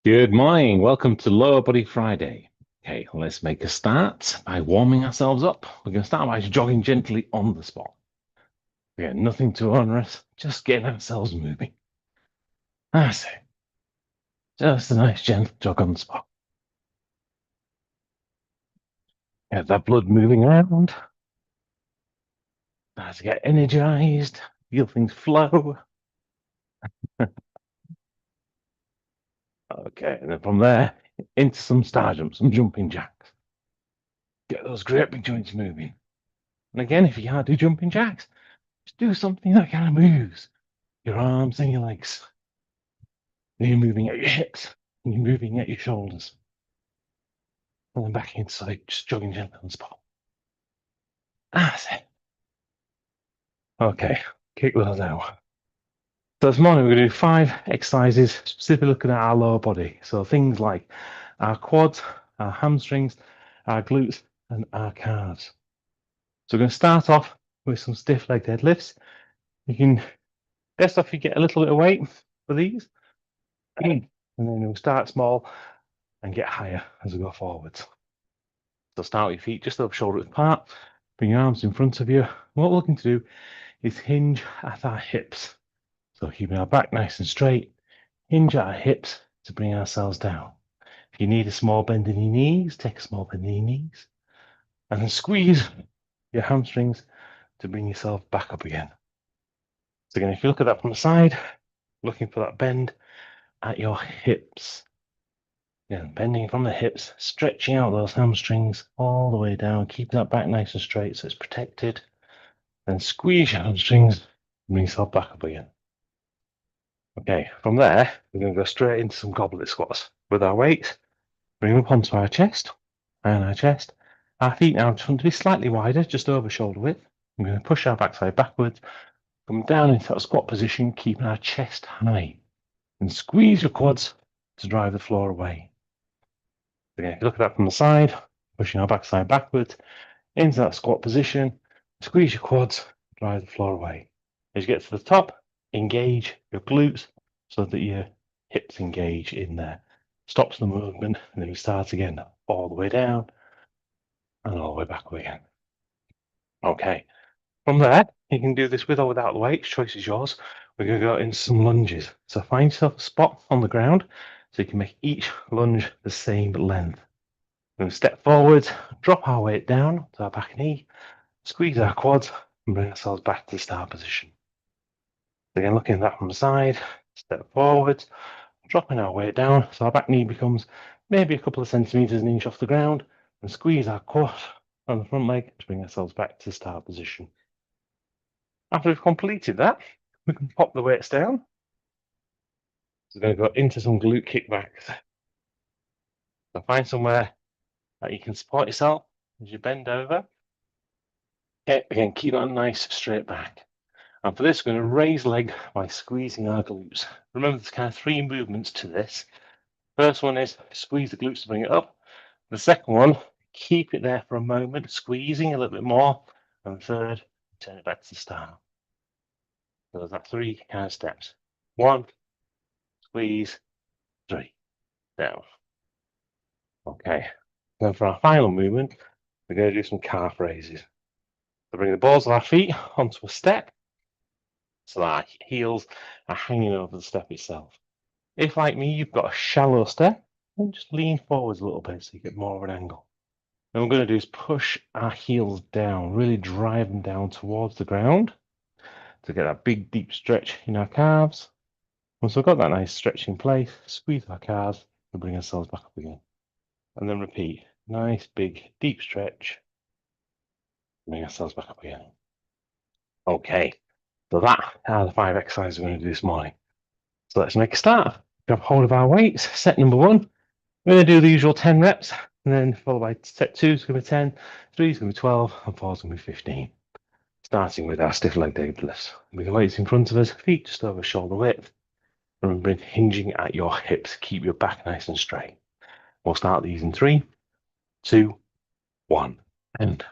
Good morning. Welcome to Lower Body Friday. Okay, let's make a start by warming ourselves up. We're going to start by jogging gently on the spot. Again, nothing too onerous, just getting ourselves moving. That's it. Just a nice gentle jog on the spot. Get that blood moving around. Start to get energized, feel things flow. Okay, and then from there, into some star jumps, some jumping jacks. Get those great big joints moving. And again, if you can't do jumping jacks, just do something that kind of moves your arms and your legs. And you're moving at your hips, and you're moving at your shoulders. And then back inside, just jogging gently on the spot. That's it. Okay, kick those out. So this morning we're going to do 5 exercises specifically looking at our lower body. So things like our quads, our hamstrings, our glutes, and our calves. So we're going to start off with some stiff leg deadlifts. You can, best off you get a little bit of weight for these. And then we'll start small and get higher as we go forwards. So start with your feet just over shoulder width apart. Bring your arms in front of you. What we're looking to do is hinge at our hips. So keeping our back nice and straight, hinge at our hips to bring ourselves down. If you need a small bend in your knees, take a small bend in your knees. And then squeeze your hamstrings to bring yourself back up again. So again, if you look at that from the side, looking for that bend at your hips. Again, bending from the hips, stretching out those hamstrings all the way down, keeping that back nice and straight so it's protected. Then squeeze your hamstrings, bring yourself back up again. Okay, from there, we're going to go straight into some goblet squats with our weights. Bring them up onto our chest, and our chest. Our feet now just want to be slightly wider, just over shoulder width. I'm going to push our backside backwards, come down into that squat position, keeping our chest high. And squeeze your quads to drive the floor away. Again, if you look at that from the side, pushing our backside backwards, into that squat position, squeeze your quads, drive the floor away. As you get to the top, engage your glutes so that your hips engage in there. Stops the movement, and then we start again, all the way down and all the way back up again. Okay, from there, you can do this with or without the weight, choice is yours. We're going to go into some lunges. So find yourself a spot on the ground so you can make each lunge the same length. We're going to step forward, drop our weight down to our back knee, squeeze our quads, and bring ourselves back to the start position. Again, looking at that from the side, step forward, dropping our weight down so our back knee becomes maybe a couple of centimeters, an inch off the ground, and squeeze our quad on the front leg to bring ourselves back to the start position. After we've completed that, we can pop the weights down. So we're going to go into some glute kickbacks. So find somewhere that you can support yourself as you bend over. Okay, again, keep that nice straight back. And for this, we're going to raise leg by squeezing our glutes. Remember, there's kind of 3 movements to this. First one is squeeze the glutes to bring it up. The second one, keep it there for a moment, squeezing a little bit more. And third, turn it back to the start. So there's that 3 kind of steps. 1, squeeze, 3, down. Okay, then for our final movement, we're going to do some calf raises. So bring the balls of our feet onto a step so that our heels are hanging over the step itself. If, like me, you've got a shallow step, then just lean forwards a little bit so you get more of an angle. And what we're going to do is push our heels down, really drive them down towards the ground to get that big, deep stretch in our calves. Once we've got that nice stretch in place, squeeze our calves and bring ourselves back up again. And then repeat. Nice, big, deep stretch. Bring ourselves back up again. Okay, so that are the 5 exercises we're going to do this morning. So let's make a start. Grab hold of our weights. Set number 1. We're going to do the usual 10 reps, and then followed by set 2 is going to be 10, 3 is going to be 12, and 4 is going to be 15. Starting with our stiff leg deadlifts. With the weights in front of us, feet just over shoulder width. Remember, hinging at your hips. Keep your back nice and straight. We'll start these in 3, 2, 1, and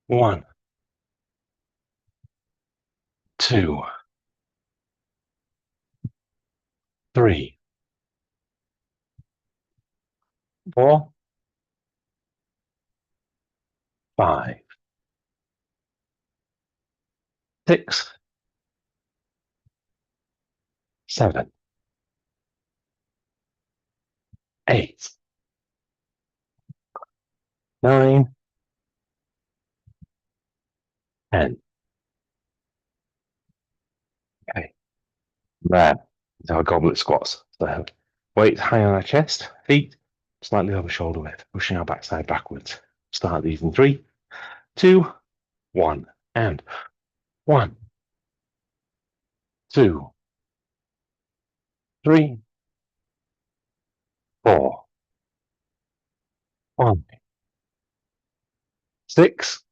1, 2, 3, 4, 5, 6, 7, 8, 9, 10. Okay, there. So our goblet squats. So weight high on our chest, feet slightly over shoulder width, pushing our backside backwards. Start these in 3, 2, 1, and 1, 2, 3, 4, 5, 6,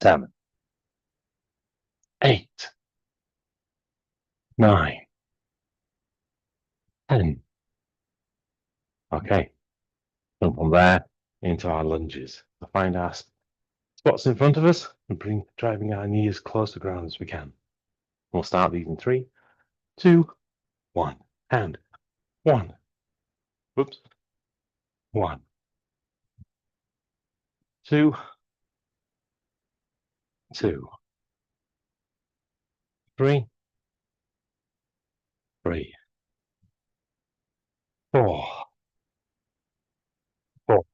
7, 8, 9, 10. Okay, and from there into our lunges. So find our squats in front of us and driving our knees as close to the ground as we can. We'll start these in 3, 2, 1, and 1, whoops, 1, 2, 2, 3, 3, 4, 4,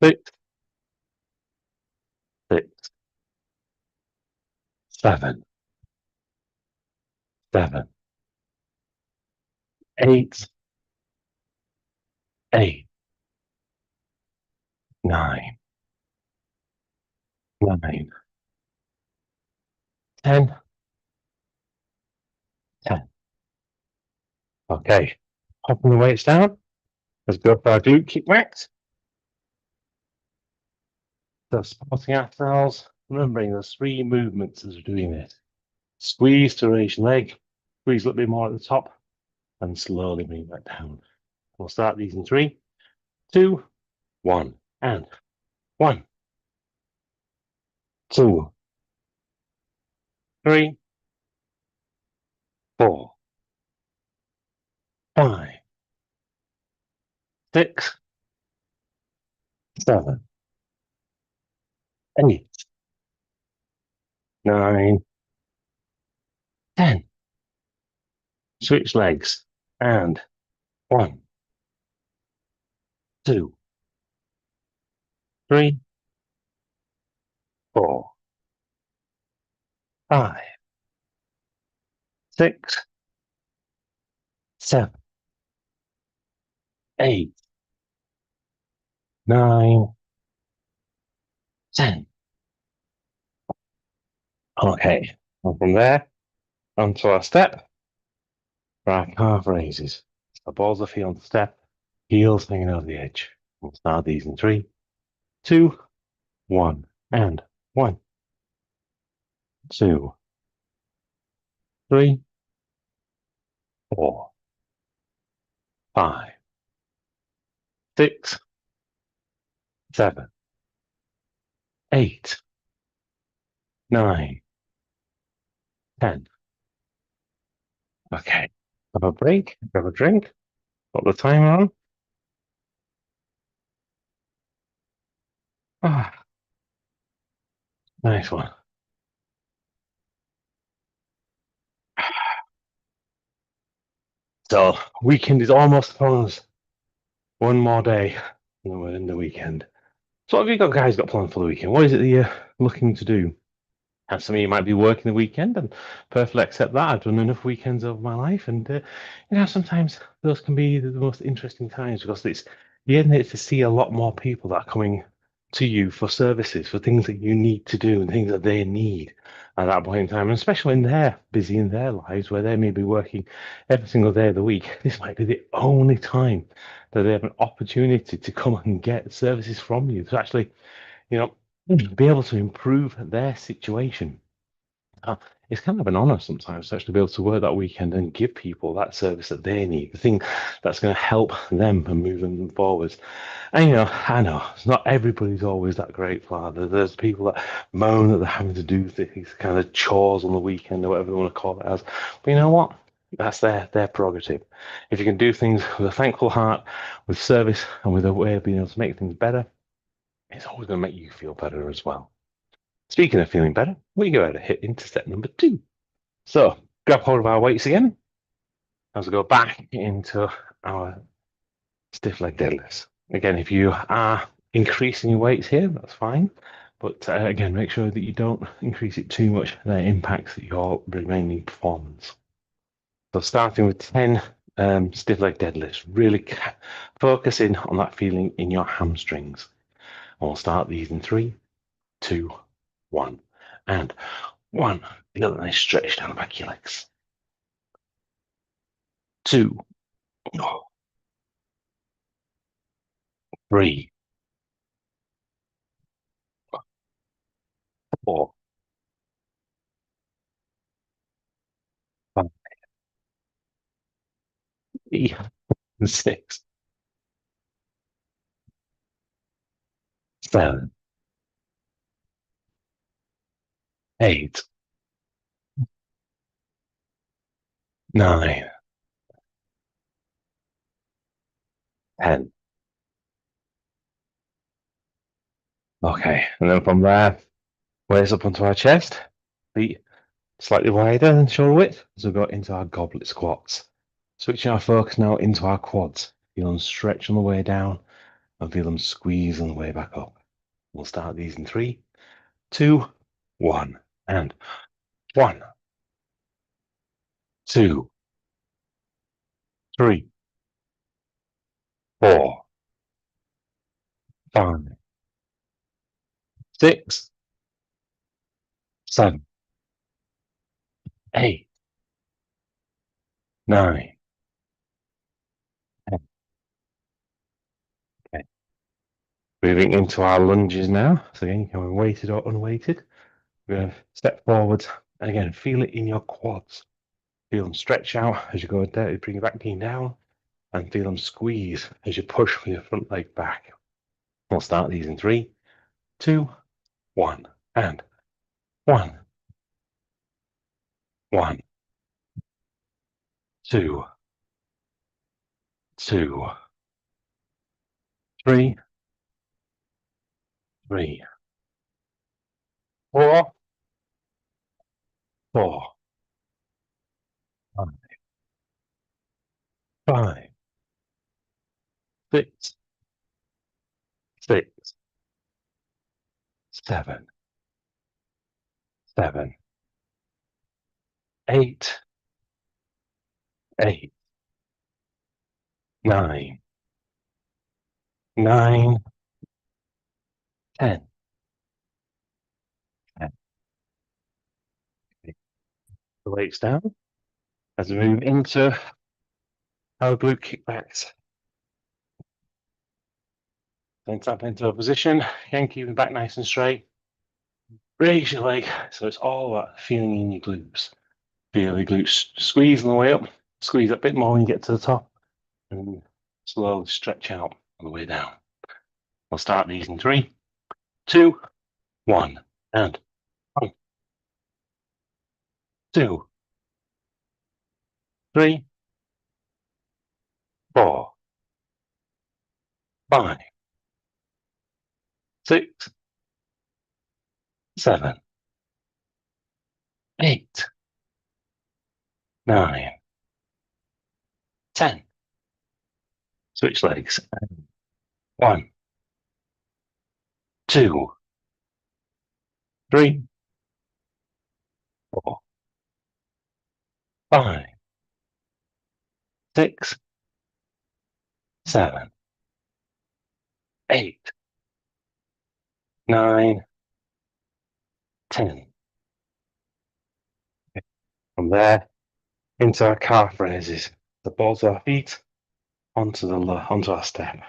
6, 6, 7, 7, 8, 8, 9, 9, 10, 10. Okay, popping the weights down. Let's go for our glute kick max. So supporting ourselves, remembering there's 3 movements as we're doing this. Squeeze to raise your leg, squeeze a little bit more at the top, and slowly bring that down. We'll start these in 3, 2, 1, and 1, 2, 3, 4, 5, 6, 7, 8, 9, 10. Switch legs, and 1, 2, 3, 4, 5, 6, 7, 8, 9, 10. Okay, and from there, onto our step for our calf raises. So balls of feet on the step, heels hanging over the edge. We'll start these in 3, 2, 1, and 1, 2, 3, 4, 5, 6, 7, 8, 9, 10. Okay, have a break, have a drink, got the timer on. Ah, nice one. So, weekend is almost upon us. One more day, and then we're in the weekend. So what have you guys got planned for the weekend? What is it that you're looking to do? And some of you might be working the weekend, and perfectly accept that. I've done enough weekends over my life, and sometimes those can be the most interesting times because you get to see a lot more people that are coming to you for services, for things that you need to do, and things that they need at that point in time. And especially when they're busy in their lives, where they may be working every single day of the week, this might be the only time that they have an opportunity to come and get services from you to actually, be able to improve their situation. it's kind of an honor sometimes to actually be able to work that weekend and give people that service that they need, the thing that's going to help them and move them forwards. And I know not everybody's always that grateful. There's people that moan that they're having to do these kind of chores on the weekend or whatever they want to call it as. But you know what? That's their prerogative. If you can do things with a thankful heart, with service, and with a way of being able to make things better, it's always going to make you feel better as well. Speaking of feeling better, we go ahead and hit into step number 2. So grab hold of our weights again as we go back into our stiff leg deadlifts. Again, if you are increasing your weights here, that's fine. But again, make sure that you don't increase it too much, that impacts your remaining performance. So starting with 10 stiff leg deadlifts, really focusing on that feeling in your hamstrings. And we'll start these in 3, 2, 1. And 1, feel a nice stretch down the back of your legs. 2, 3, 4, 5, 6, 7, 8, 9, 10. Okay, and then from there, waist up onto our chest, feet slightly wider than shoulder width as we go into our goblet squats. Switching our focus now into our quads. Feel them stretch on the way down and feel them squeeze on the way back up. We'll start these in 3, 2, 1. And 1, 2, 3, 4, 5, 6, 7, 8, 9, 10. Okay. Moving into our lunges now. So again, you can be weighted or unweighted. We're going to step forward and again, feel it in your quads. Feel them stretch out as you go down, bring your back knee down, and feel them squeeze as you push with your front leg back. We'll start these in 3, 2, 1. And 1, 1, 2, 2, 3, 3, 4, 4, 5, 5, 6, 6, 7, 7, 8, 8, 9, 9, 10. 10. The weights down as we move into our glute kickbacks. Then tap into a position, again keeping back nice and straight. Raise your leg, so it's all about feeling in your glutes. Feel your glutes squeeze on the way up, squeeze a bit more when you get to the top, and slowly stretch out on the way down. We'll start these in 3, 2, 1, and 1, 2, 3, 4, 5, 6, 7, 8, 9, 10. Switch legs. 1, 2, 3, 4, 5, 6, 7, 8, 9, 10. From there, into our calf raises. The balls of our feet onto our step.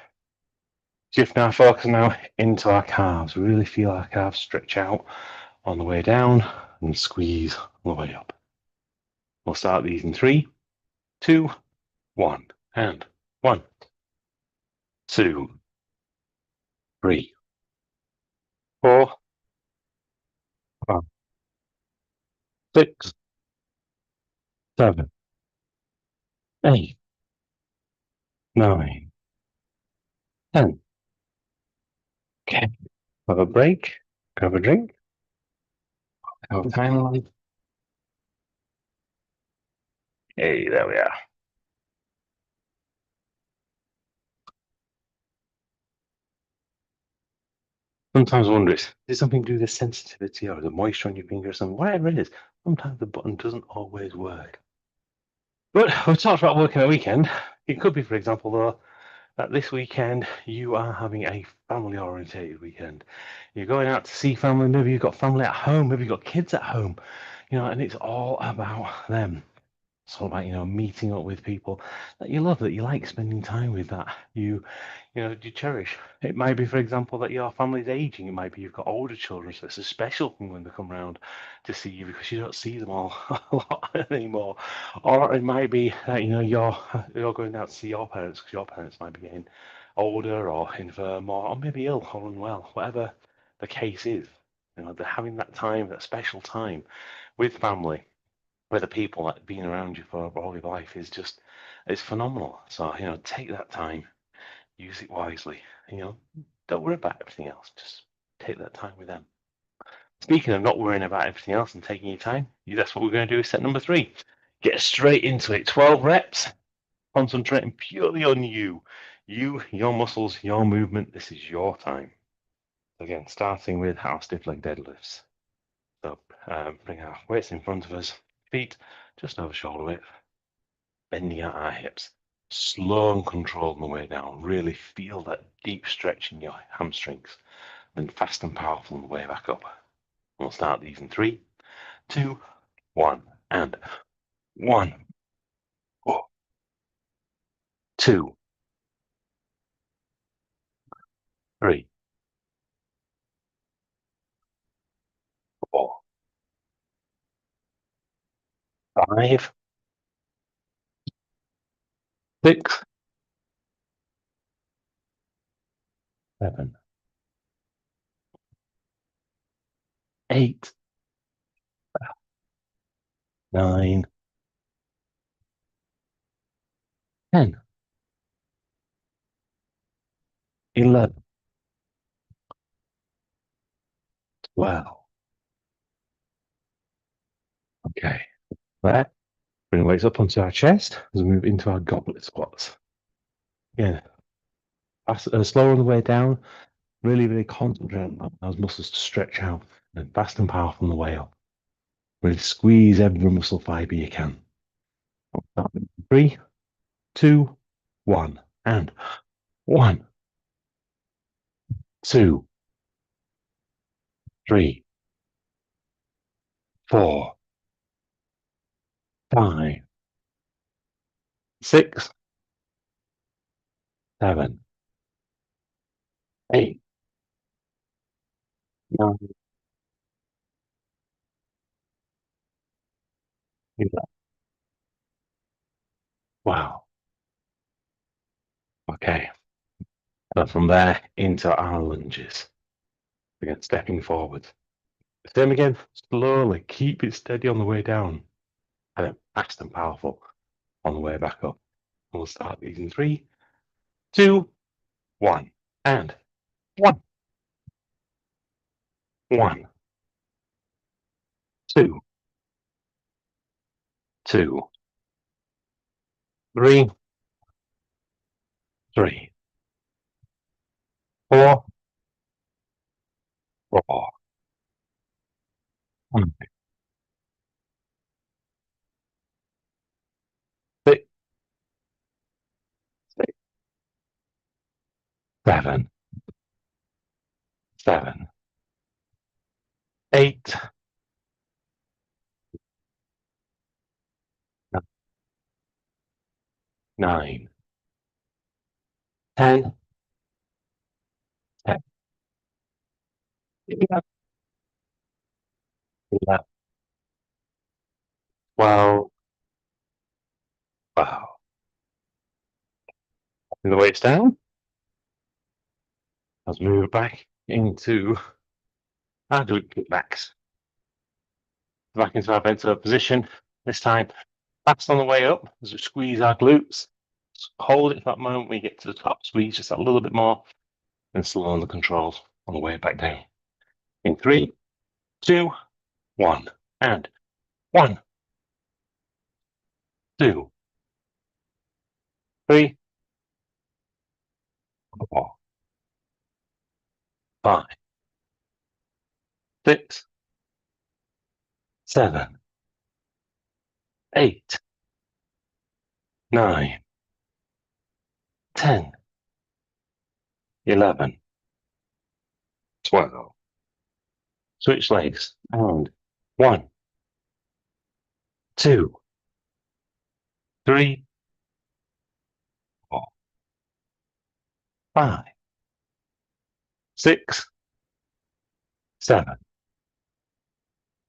Shifting our focus now into our calves. We really feel our calves stretch out on the way down and squeeze all the way up. We'll start these in 3, 2, 1, and 1, 2, 3, 4, 5, 6, 7, 8, 9, 10. Okay, have a break, grab a drink, have a time. Hey, there we are. Sometimes I wonder, is it something to do with the sensitivity or the moisture on your fingers and whatever it is? Sometimes the button doesn't always work. But we talked about working a weekend. It could be, for example, though, that this weekend you are having a family-orientated weekend. You're going out to see family. Maybe you've got family at home. Maybe you've got kids at home. And it's all about them. It's all about meeting up with people that you love, that you like spending time with, that you cherish. It might be, for example, that your family's aging. It might be you've got older children, so it's a special thing when they come round to see you because you don't see them all a lot anymore. Or it might be that you're going out to see your parents because your parents might be getting older or infirm or maybe ill or unwell, whatever the case is. They're having that time, that special time with family, where the people that have been around you for all your life it's phenomenal. So take that time, use it wisely. Don't worry about everything else. Just take that time with them. Speaking of not worrying about everything else and taking your time, that's what we're going to do with set number 3. Get straight into it. 12 reps, concentrating purely on you, your muscles, your movement. This is your time. Again, starting with our stiff leg deadlifts. So bring our weights in front of us, feet just over shoulder width, bending out our hips, slow and controlled on the way down. Really feel that deep stretch in your hamstrings, then fast and powerful on the way back up. We'll start these in 3, 2, 1, and 1, 2, 3, 4, 5, 6, 7, 8, 9, 10, 11, 12. Okay, there. Bring the weights up onto our chest as we move into our goblet squats. Again, slow on the way down. Really, really concentrate on those muscles to stretch out, and fast and powerful on the way up. Really squeeze every muscle fiber you can. 3, 2, 1, and 1, 2, 3, 4, 5, 6, 7, 8, 9, 11. Wow. Okay. And from there into our lunges. Again, stepping forward. Same again, slowly. Keep it steady on the way down. And then fast and powerful on the way back up. We'll start these in 3, 2, 1, and 1, 1, 2, 2, 3, 3, 4, 4, 5, 6, 6, 7, 7, 8, 9, 10, 10, 11, Well, wow. And the weight's down. Let's move back into our glute kickbacks. Back into our bent over position. This time, fast on the way up as we squeeze our glutes. Hold it for that moment we get to the top. Squeeze just a little bit more, and slow on the controls on the way back down. In 3, 2, 1, and 1, 2, 3, 4, 5, 6, 7, 8, 9, 10, 11, 12. Switch legs and 1, 2, 3, 4, 5, 6, 7,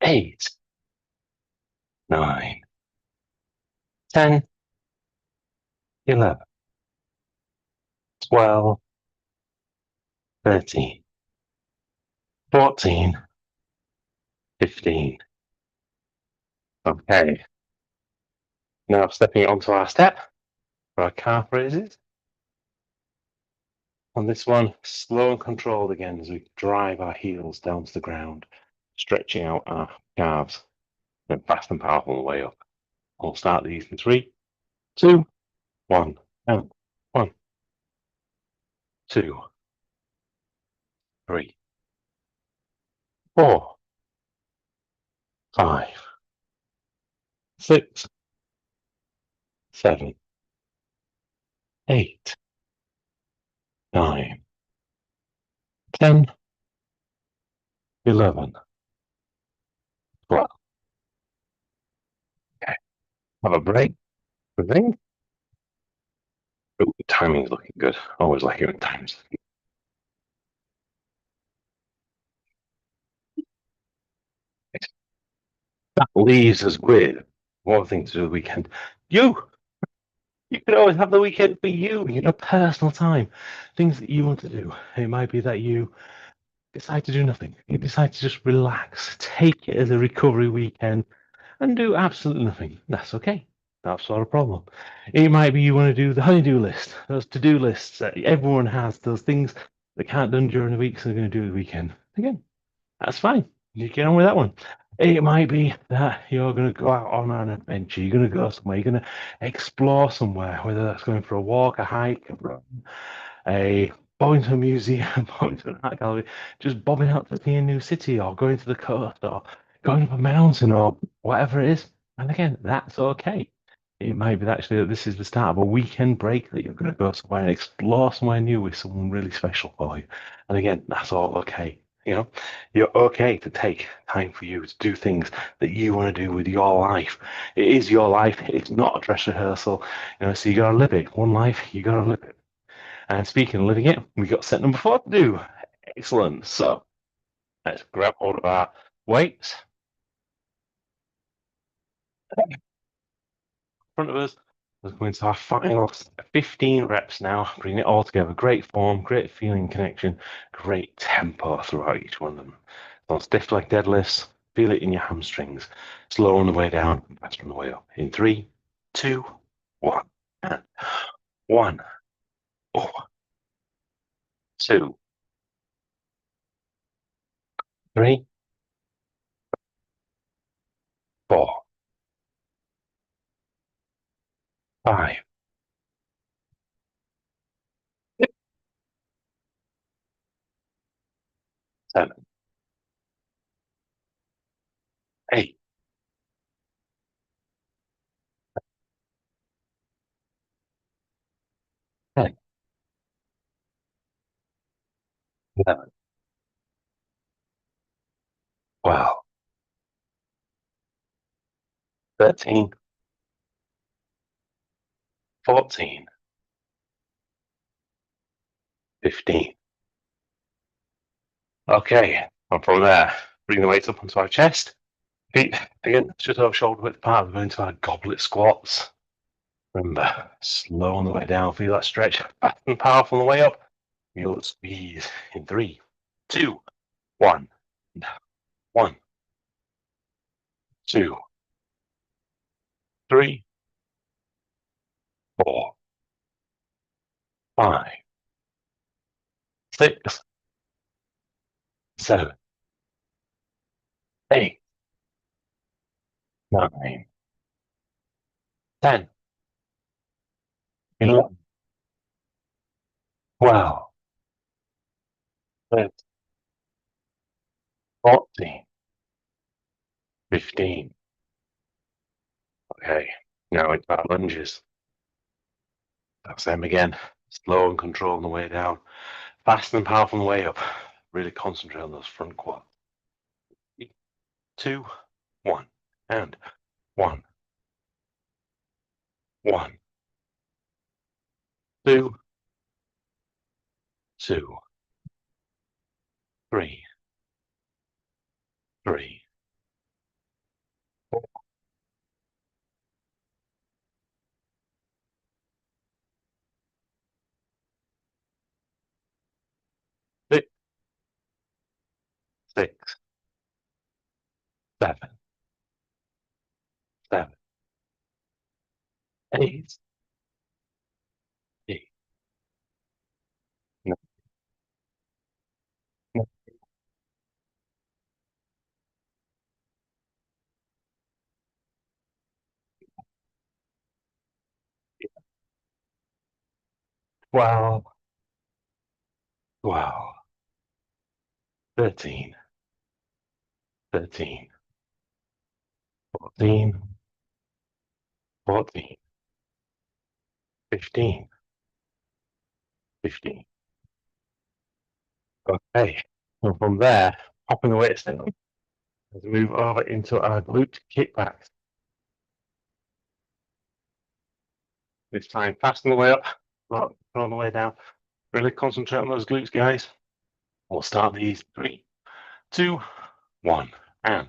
8, 9, 10, 11, 12, 13, 14, 15. Okay. Now stepping onto our step for our calf raises. On this one, slow and controlled again as we drive our heels down to the ground, stretching out our calves, then fast and powerful on the way up. We'll start these in 3, 2, 1, and 1, 2, 3, 4, 5, 6, 7, 8, 9, 10, 11, 12. Okay, have a break. Breathing. Ooh, the timing's looking good. Always like it when time's looking good. That leaves us with one thing to do the weekend. You can always have the weekend for you, personal time, things that you want to do. It might be that you decide to do nothing. You decide to just relax, take it as a recovery weekend, and do absolutely nothing. That's okay. That's not a problem. It might be you want to do the honey-do list, those to-do lists that everyone has, those things they can't done during the week, so they're going to do the weekend. Again, that's fine. You get on with that one. It might be that you're going to go out on an adventure. You're going to go somewhere. You're going to explore somewhere, whether that's going for a walk, a hike, a run, going to a museum, going to an art gallery, just bobbing out to see a new city, or going to the coast, or going up a mountain, or whatever it is. And again, that's okay. It might be actually that this is the start of a weekend break that you're going to go somewhere and explore somewhere new with someone really special for you. And again, that's all okay. You're okay to take time for you to do things that you want to do with your life. It is your life. It's not a dress rehearsal. So you gotta live it. One life, you gotta live it. And speaking of living it, we got set number 4 to do. Excellent. So let's grab hold of our weights in front of us. Let's go into our final 15 reps now. Bring it all together. Great form, great feeling connection, great tempo throughout each one of them. So stiff leg deadlifts, feel it in your hamstrings. Slow on the way down, fast on the way up. In 3, 2, 1. And 1, 2, 3, 4, 5, 6, 7, 8, 10, 11, 12, 13, 14, 15. Okay, and from there, bring the weights up onto our chest. Feet again, just over shoulder width apart. We're going to our goblet squats. Remember, slow on the way down. Feel that stretch, fast and powerful on the way up. Feel it squeeze in 3, 2, 1. 1, 2, 3, 4, 5, 6, 7, 8, 9, 10, 11, 12, 13, 14, 15. Okay, now into our lunges. That's them again. Slow and control on the way down. Fast and powerful on the way up. Really concentrate on those front quads. 2, 1, and 1, 1, 2, 2, 3, 3, 4, 6, 6, 7, 7, 8, 8, 9, 10, 12, 12, 13, 13, 14, 14, 15, 15. Okay, and from there, popping the weights down, let's move over into our glute kickbacks. This time, fast on the way up, not on the way down. Really concentrate on those glutes, guys. We'll start these 3, 2, 1, and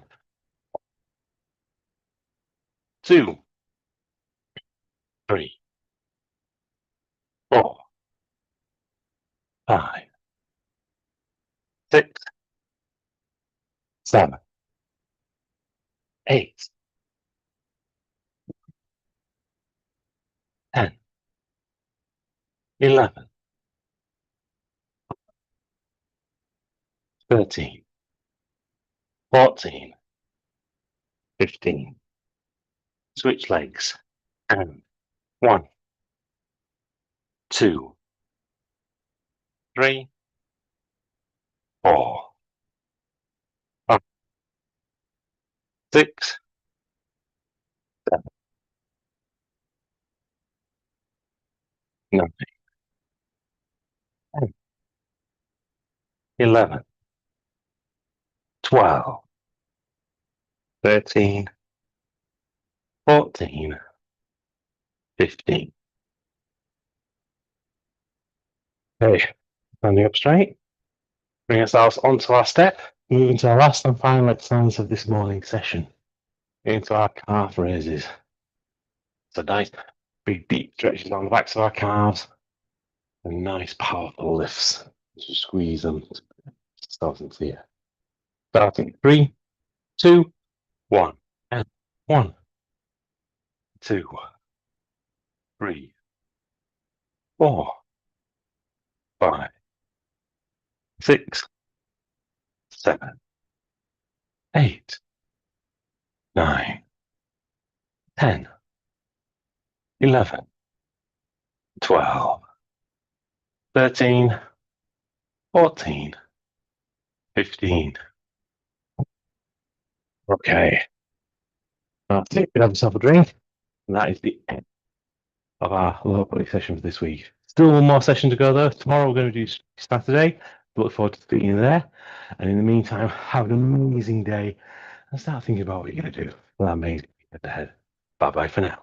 2, 3, 4, 5, 6, 7, 8, 10, 11, 13, 14, 15. Switch legs. And 1, 2, 3, 4, 5, 6, 7, 9, 10, 11, 12, 13, 14, 15. Okay, standing up straight. Bring ourselves onto our step. Moving to our last and final exercise of this morning session. Into our calf raises. So nice, big deep stretches on the backs of our calves. And nice powerful lifts. Just squeeze them. Starting here. Starting 3, 2, 1. And 1, 2, 3, 4, 5, 6, 7, 8, 9, 10, 11, 12, 13, 14, 15. Okay. That's it. Have yourself a drink. And that is the end of our lower body session for this week. Still one more session to go though. Tomorrow we're going to do Saturday. Look forward to seeing you there. And in the meantime, have an amazing day and start thinking about what you're going to do for that amazing weekend ahead. Bye bye for now.